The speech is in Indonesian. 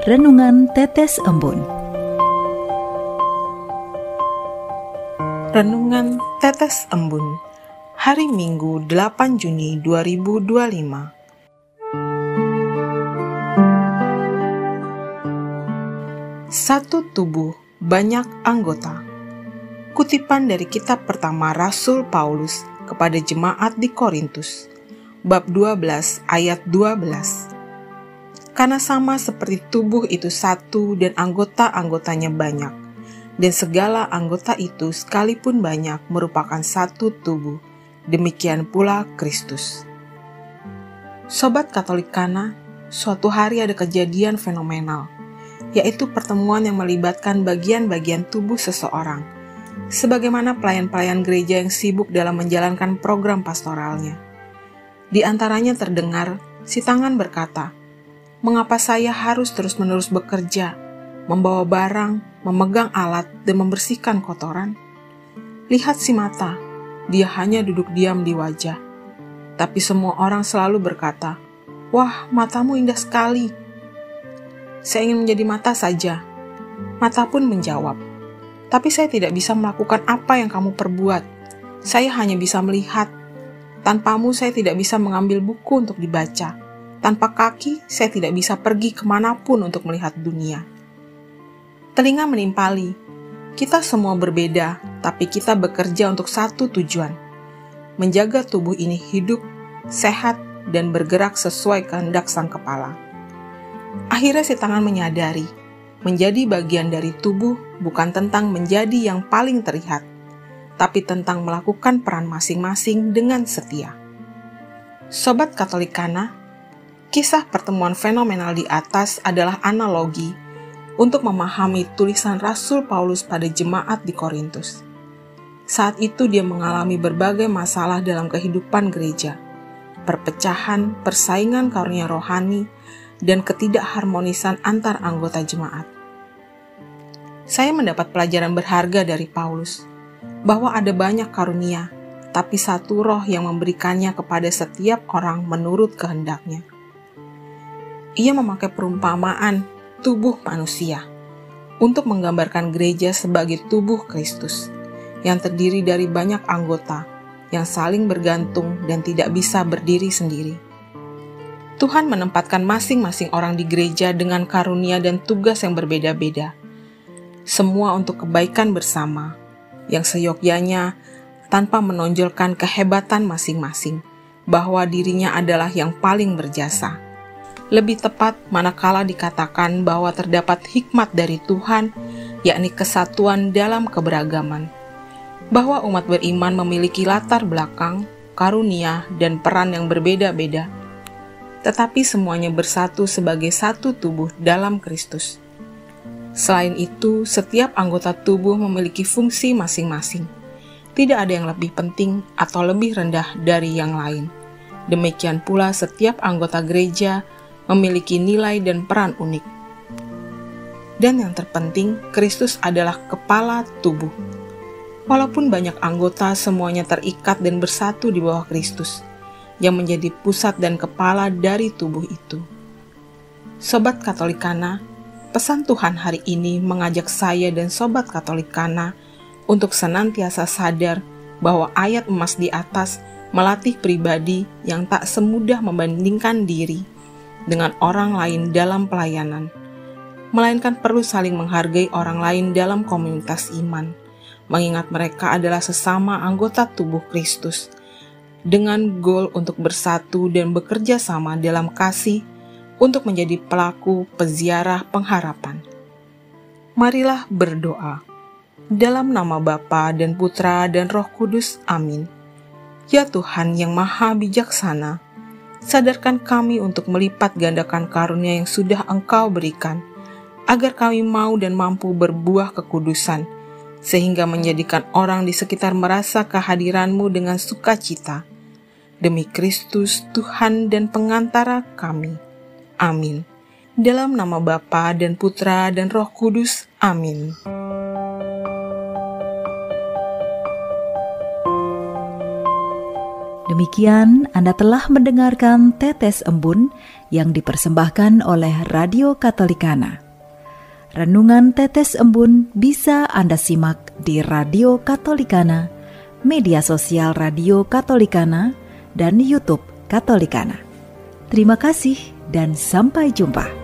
Renungan Tetes Embun. Renungan Tetes Embun, hari Minggu 8 Juni 2025. Satu tubuh, banyak anggota. Kutipan dari kitab pertama Rasul Paulus kepada jemaat di Korintus, bab 12 ayat 12. Karena sama seperti tubuh itu satu dan anggota-anggotanya banyak, dan segala anggota itu sekalipun banyak merupakan satu tubuh, demikian pula Kristus. Sobat Katolikana, suatu hari ada kejadian fenomenal, yaitu pertemuan yang melibatkan bagian-bagian tubuh seseorang, sebagaimana pelayan-pelayan gereja yang sibuk dalam menjalankan program pastoralnya. Di antaranya terdengar si tangan berkata, "Mengapa saya harus terus-menerus bekerja, membawa barang, memegang alat, dan membersihkan kotoran? Lihat si mata, dia hanya duduk diam di wajah." Tapi semua orang selalu berkata, "Wah, matamu indah sekali. Saya ingin menjadi mata saja." Mata pun menjawab, "Tapi saya tidak bisa melakukan apa yang kamu perbuat. Saya hanya bisa melihat. Tanpamu saya tidak bisa mengambil buku untuk dibaca. Tanpa kaki, saya tidak bisa pergi kemanapun untuk melihat dunia." Telinga menimpali. Kita semua berbeda, tapi kita bekerja untuk satu tujuan. Menjaga tubuh ini hidup, sehat, dan bergerak sesuai kehendak Sang Kepala. Akhirnya si tangan menyadari, menjadi bagian dari tubuh bukan tentang menjadi yang paling terlihat, tapi tentang melakukan peran masing-masing dengan setia. Sobat Katolikana, kisah pertemuan fenomenal di atas adalah analogi untuk memahami tulisan Rasul Paulus pada jemaat di Korintus. Saat itu dia mengalami berbagai masalah dalam kehidupan gereja, perpecahan, persaingan karunia rohani, dan ketidakharmonisan antar anggota jemaat. Saya mendapat pelajaran berharga dari Paulus, bahwa ada banyak karunia, tapi satu roh yang memberikannya kepada setiap orang menurut kehendaknya. Ia memakai perumpamaan tubuh manusia untuk menggambarkan gereja sebagai tubuh Kristus yang terdiri dari banyak anggota yang saling bergantung dan tidak bisa berdiri sendiri. Tuhan menempatkan masing-masing orang di gereja dengan karunia dan tugas yang berbeda-beda, semua untuk kebaikan bersama, yang seyogyanya tanpa menonjolkan kehebatan masing-masing, bahwa dirinya adalah yang paling berjasa. Lebih tepat manakala dikatakan bahwa terdapat hikmat dari Tuhan, yakni kesatuan dalam keberagaman. Bahwa umat beriman memiliki latar belakang, karunia, dan peran yang berbeda-beda, tetapi semuanya bersatu sebagai satu tubuh dalam Kristus. Selain itu, setiap anggota tubuh memiliki fungsi masing-masing. Tidak ada yang lebih penting atau lebih rendah dari yang lain. Demikian pula setiap anggota gereja memiliki nilai dan peran unik. Dan yang terpenting, Kristus adalah kepala tubuh. Walaupun banyak anggota, semuanya terikat dan bersatu di bawah Kristus, yang menjadi pusat dan kepala dari tubuh itu. Sobat Katolikana, pesan Tuhan hari ini mengajak saya dan Sobat Katolikana untuk senantiasa sadar bahwa ayat emas di atas melatih pribadi yang tak semudah membandingkan diri dengan orang lain dalam pelayanan, melainkan perlu saling menghargai orang lain dalam komunitas iman, mengingat mereka adalah sesama anggota tubuh Kristus, dengan goal untuk bersatu dan bekerja sama dalam kasih untuk menjadi pelaku peziarah pengharapan. Marilah berdoa. Dalam nama Bapa dan Putra dan Roh Kudus, amin. Ya Tuhan yang Maha Bijaksana, sadarkan kami untuk melipat gandakan karunia yang sudah Engkau berikan, agar kami mau dan mampu berbuah kekudusan, sehingga menjadikan orang di sekitar merasa kehadiran-Mu dengan sukacita. Demi Kristus, Tuhan dan pengantara kami. Amin. Dalam nama Bapa dan Putra dan Roh Kudus, amin. Demikian Anda telah mendengarkan Tetes Embun yang dipersembahkan oleh Radio Katolikana. Renungan Tetes Embun bisa Anda simak di Radio Katolikana, media sosial Radio Katolikana, dan YouTube Katolikana. Terima kasih dan sampai jumpa.